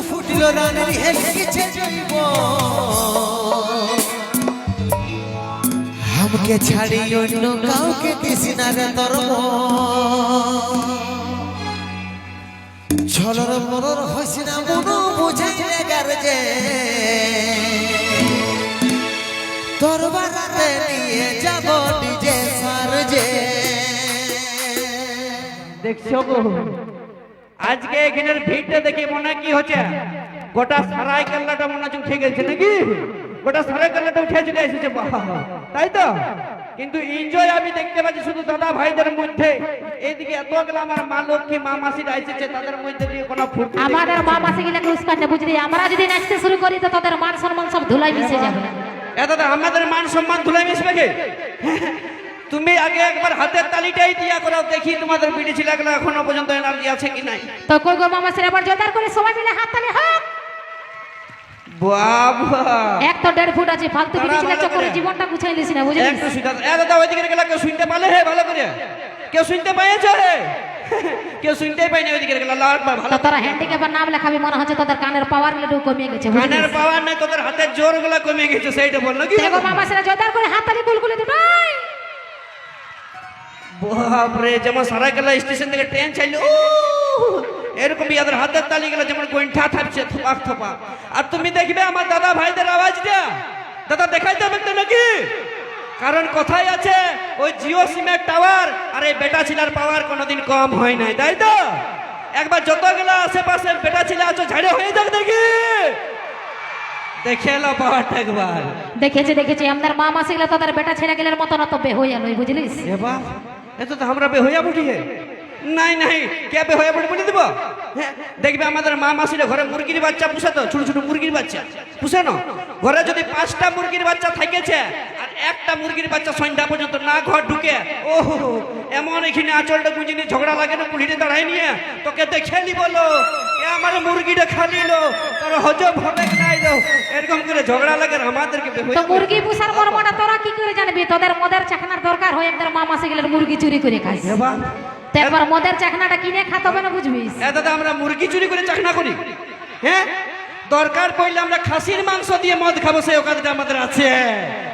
ফুটিল রানের হেসেছে জৈব আমাকে ছাড়ি অন্য কাউকে দিস না রে তোর ছলর মরর হইস না মনো বুঝাই রে গারজে তোর বারাতে নিয়ে যাব ডিজে সারজে দেখছো গো আজকে এখানের ভিড়টা দেখে মনে কি হচ্ছে গোটা সারাই কেল্লাটা মনে হচ্ছে উঠে গেছে নাকি গোটা সারাই কেল্লাটা উঠে চলে এসেছে বাবা তাই তো কিন্তু এনজয় আমি দেখতে পাচ্ছি শুধু দাদা ভাইদের মধ্যে এইদিকে এতগুলো আমার মা লক্ষ্মী মা মাসিরা এসেছে তাদের মধ্যে দিয়ে কোনো ফুর্তি আমাদের মা মাসি গুলাকে উস্কাতে বুঝলি আমরা যদি নাচতে শুরু করি তো তাদের মান সম্মান সব ধুলাই মিশে যাবে দাদা আমাদের মান সম্মান ধুলাই মিশবে কি তুমি আগে একবার হাতের তালিটাই দিয়া করো দেখি তোমাদের বিড়ি ছিলাগুলো এখনো পর্যন্ত এনার্জি আছে কি নাই তো কই গো মা মাসিরা আবার জোরদার করে সবাই মিলে হাত তালি হাত বাবা এক তো 1.5 ফুট আছে ফালতু বিড়ি ছিলা চক্করে জীবনটা গুছাই লিস না বুঝলি একটু শুনতে দাদা ওইদিকে গেলে কেউ শুনতে পালে হে ভালো করে কেউ শুনতে পাইছে হে কেউ শুনতেই পাইনি ওইদিকে গেলে আল্লাহু আকবার ভালো তো তোরা হ্যান্ডিক্যাপের নাম লেখাবি মনে হচ্ছে তোদের কানের পাওয়ার গুলো কমে গেছে বুঝলি কানের পাওয়ার নাই তোদের হাতের জোর গুলো কমে গেছে সেইটা বল নাকি দেখো মা মাসিরা জোরদার করে হাত তালি কুলকুলি দিবাই বাপ রে যেমন সারাইকেলা স্টেশন থেকে ট্রেন চাইলো এরকম ইয়াদের হাতের তালি গেলে যেমন গোইঠা থাকছে থপাক থপা আর তুমি দেখবে আমার দাদা ভাইদের আওয়াজটা দাদা দেখাইতে হবে তো নাকি কারণ কথাই আছে ওই জিও সিমের টাওয়ার আর এই বেটা ছিলার পাওয়ার কোনোদিন কম হয় নাই তাই তো একবার যতগুলো আশেপাশে বেটা ছিল আছো ঝাড়ে হয়ে যাক দেখি দেখে এলো পাওয়ারটা একবার দেখেছি আমাদের মা মাসিগুলা তোদের বেটা ছেড়ে গেলের মতো না তো বে হইয়া লই বুঝলিস এবা এত তো আমরা বে হইয়া বুঝি নাই নাই কে বে হইয়া বুঝি বলে দিব হ্যাঁ দেখবে আমাদের মা মাসিরা ঘরে মুরগির বাচ্চা পুষে তো ছোট ছোট মুরগির বাচ্চা পুষে না ঘরে যদি 5টা মুরগির বাচ্চা থাকেছে আর একটা মুরগির বাচ্চা সন্ধ্যা পর্যন্ত না ঘর ঢুকে ওহো এমন এখানে আঁচলটা গুঁজে নিয়ে ঝগড়া লাগে না কুড়িতে দাঁড়াই নিয়ে তোকে দেখে নি বলো এ আমার মুরগিটা খালিলো তোর হজম হবে নাই লো এরকম করে ঝগড়া লাগে আমাদেরকে তো মুরগি পুষার মর্মটা তোরা কি করে জানবি তোদের মদের চাখনার দরকার হয় একবার মা মাসিগুলার মুরগি চুরি করে খাস এবা একবার মদের চাখনাটা কিনে খাতে হবে না বুঝবিস দাদা আমরা মুরগি চুরি করে চাকনা করি হ্যাঁ দরকার পড়লে আমরা খাসির মাংস দিয়ে মদ খাবো সেই ওকাজটা আমাদের আছে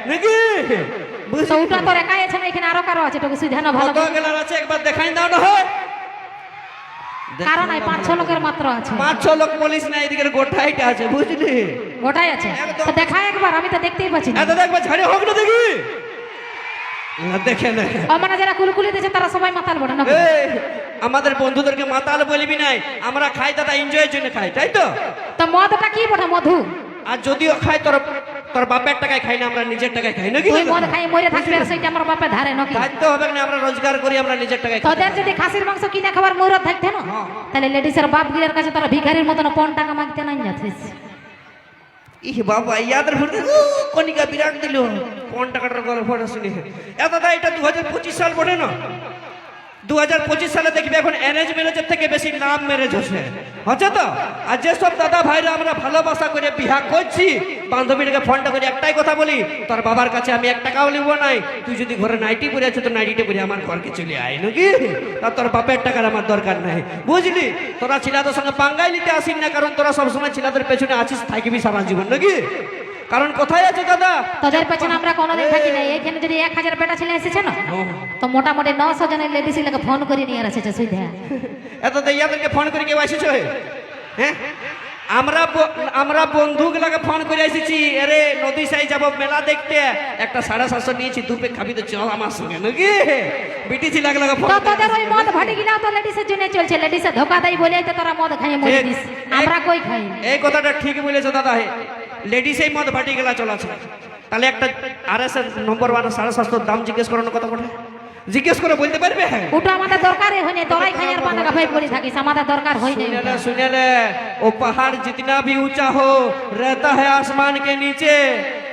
নাকি তো ওটা তোর একাই আছে না এখানে আরো কারো আছে তোকে সুধানো ভালো কত গেলার আছে একবার দেখাই দাও না হয় কারণ নাই 5-6 লোকের মাত্র আছে 5-6 লোক বলিস না এদিকে গোটাইটা আছে বুঝলি গোটাই আছে তো দেখা একবার আমি তো দেখতেই পাচ্ছি না দাদা একবার ঝাড়ে হোক না দেখি না দেখে না আমরা যারা কুলকুলি দিয়েছে তারা সবাই মাতাল বড় না আমাদের বন্ধুদেরকে মাতাল বলবি নাই আমরা খাই দাদা এনজয়ের জন্য খাই তাই তো তো মদটা কি বড় মধু আর যদিও খাই তোর তোর বাপের টাকায় খাই না আমরা নিজের টাকায় খাই নাকি তুই মদ খাই মরে থাকবে আর সেটা আমার বাপে ধারে নাকি খাইতে হবে না আমরা রোজগার করি আমরা নিজের টাকায় খাই তোদের যদি খাসির মাংস কিনে খাবার মুরত থাকতে না তাহলে লেডিসের বাপ গিলের কাছে তোরা ভিখারির মতন 5 টাকা মাগতে নাই যাচ্ছিস ইহ বাবা ইয়াদের ভরতে কনিকা বিরাট দিল 5 টাকার গল্প শুনি এত দা এটা 2025 সাল বটে না 2025 সালে দেখবে এখন অ্যারেঞ্জ ম্যারেজের থেকে বেশি নাম ম্যারেজ হচ্ছে তো আর যেসব দাদা ভাইরা আমরা ভালোবাসা করে বিয়া করছি বান্ধবীটাকে ফোনটা করে একটাই কথা বলি তোর বাবার কাছে আমি 1 টাকাও নিব নাই তুই যদি ঘরে নাইটি পরে আছো তো নাইটিটা পরে আমার ঘরকে চলে আয় নাকি তা তোর বাপের টাকার আমার দরকার নাই বুঝলি তোরা ছেলেদের সঙ্গে পাঙ্গাই নিতে আসিস না কারণ তোরা সবসময় ছেলেদের পেছনে আছিস থাকবি সারা জীবন নাকি কারণ কোথায় আছে দাদা তোদের পেছনে আমরা কোনোদিন থাকি না এইখানে যদি 1000 বেটা ছেলে এসেছে না তো মোটামুটি 900 জনের লেডিস গুলোকে ফোন করে নিয়ে আসছে সুইধা এত ইয়াদেরকে ফোন করে কেউ এসেছো হ্যাঁ আমরা বন্ধুগুলাকে ফোন করে এসেছি আরে নদী সাই যাব মেলা দেখতে একটা 750 নিয়েছি দুপে খাবি তো চল আমার সঙ্গে নাকি বিটিছি লাগলা ফোন তো তোদের ওই মদ ভাটি গিলাও তো লেডিসের জন্য চলছে লেডিসে ধোকা দেয় বলেই তো তোরা মদ খাইয়ে মরে দিস আমরা কই খাই এই কথাটা ঠিক বলেছো দাদা হে লেডিসেই মদ ভাটি গেলা চলাছে তাহলে একটা আরএসএর নম্বর 750 দাম জিজ্ঞেস করানোর কথা বলে জিজ্ঞেস করে বলতে পারবে ওটা আমাদের দরকারই হয়নি তোরাই খাইয়ার পাতা ভাই বলি থাকিস আমাদের দরকার হয়নি सुने ले वो पहाड़ जितना भी ऊंचा हो रहता है आसमान के नीचे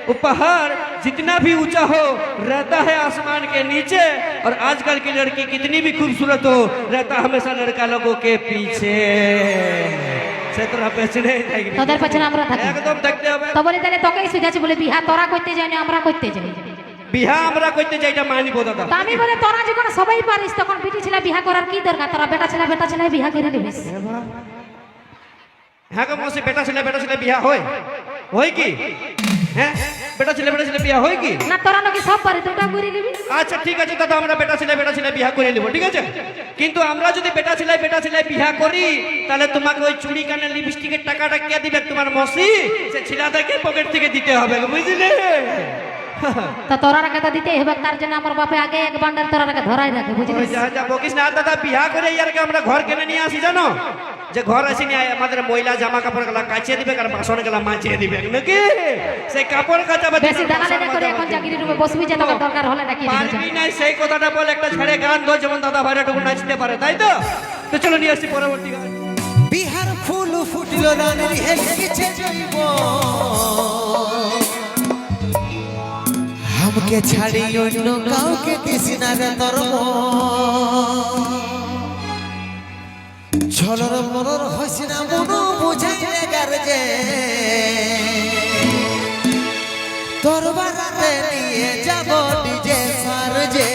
वो पहाड़ जितना भी ऊंचा हो रहता है आसमान के नीचे और आजकल की लड़की कितनी भी खूबसूरत हो रहता हमेशा लड़का लोगों के पीछे से তোরা পেছনে থাকবি তোদের পেছনে আমরা থাকি একদম থাকতে হবে তো বলি তাহলে তোকেই সুজাছি বলে বিহা তোরা করতে যাই না আমরা করতে যাই বিহা আমরা করতে যাইটা মানিব দাদা তো আমি বলে তোরা যখন সবাই পারিস তখন বিটি ছেলে বিহা করার কি দরকার তোরা বেটা ছেলে বিহা করে নিবিস হ্যাঁ গো মাসি, বেটা ছেলে বিয়া হয় কি? হ্যাঁ, বেটা ছেলে বিয়া হয় কি? না তোরা নাকি সব পারে তোটা করে নিবি। আচ্ছা ঠিক আছে দাদা, আমরা বেটা ছেলে বিয়া করে নেবো, ঠিক আছে। কিন্তু আমরা যদি বেটা ছেলে বিয়া করি, তাহলে তোমাকে ওই চুড়ি কানে লিপস্টিকের টাকাটা কে দিবে? তোমার মসি, সে ছেলেটাকে পকেট থেকে দিতে হবে, বুঝলে? তা তোরা রাখা তো দিতে হবে, তার জন্য আমার বাপে আগে এক বান্ডার তোরা রাখা ধরাই রাখে, বুঝলি? ওই যা বকিস না দাদা, বিয়া করে ইয়ারকে আমরা ঘর কিনে নিয়ে আসি, জানো? যে ঘর আসি নিয়ে আমাদের ময়লা জামা কাপড় গুলা কাচিয়ে দিবে আর বাসন গুলা মাছিয়ে দিবে নাকি? সেই কাপড় কাচাবে। বেশি দালালি না করে এখন চাকরি রুমে বসবি, যে তোর দরকার হলে ডাকি পারবি না, সেই কথাটা বল। একটা ছেড়ে গান ধর, যেমন দাদা ভাইরাটুকু নাচতে পারে, তাই তো? তো চলো নিয়ে আসছি পরবর্তী গান। বিহার ফুল ফুটিল রানের হেলিছে জৈব, আমাকে ছাড়ি অন্য কাউকে দিসিনা রে তোর ছলর মরর হইছিনা মন বুঝাইলে গারজে, তোর বারাতে নিয়ে যাব ডিজে সারজে।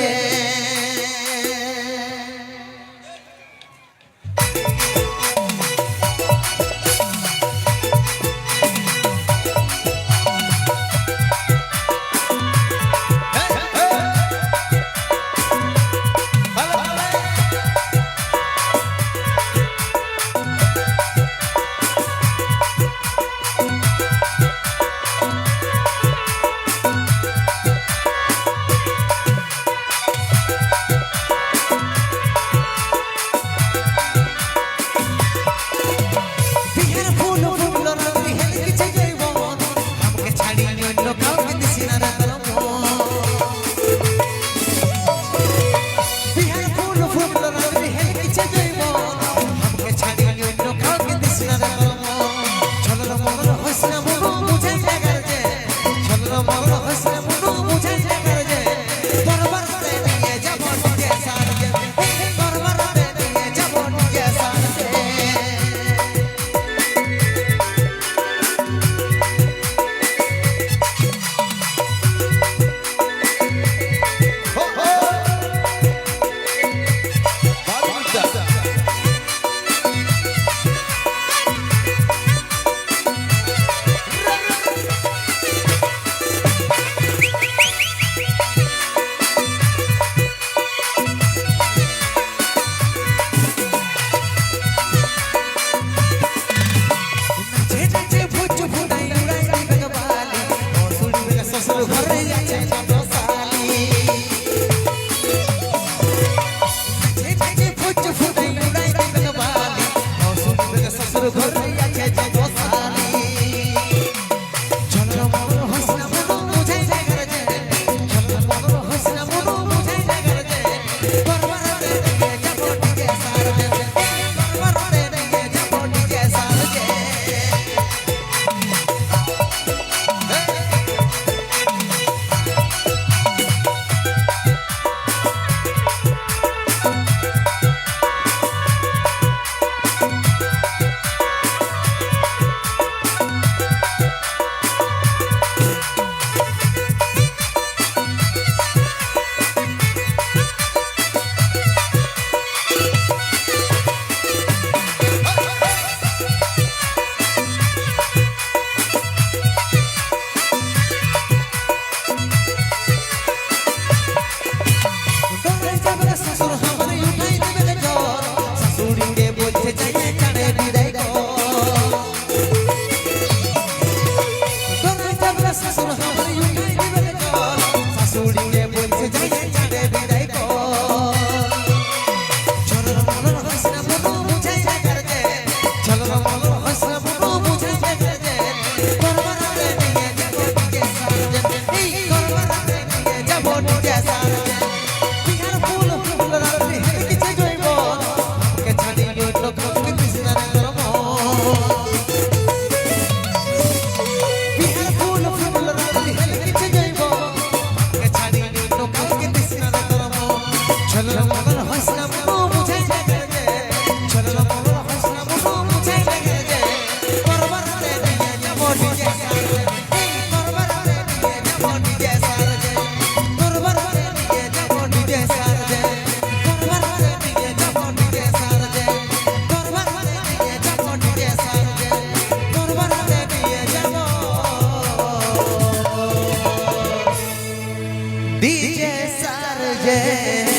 রে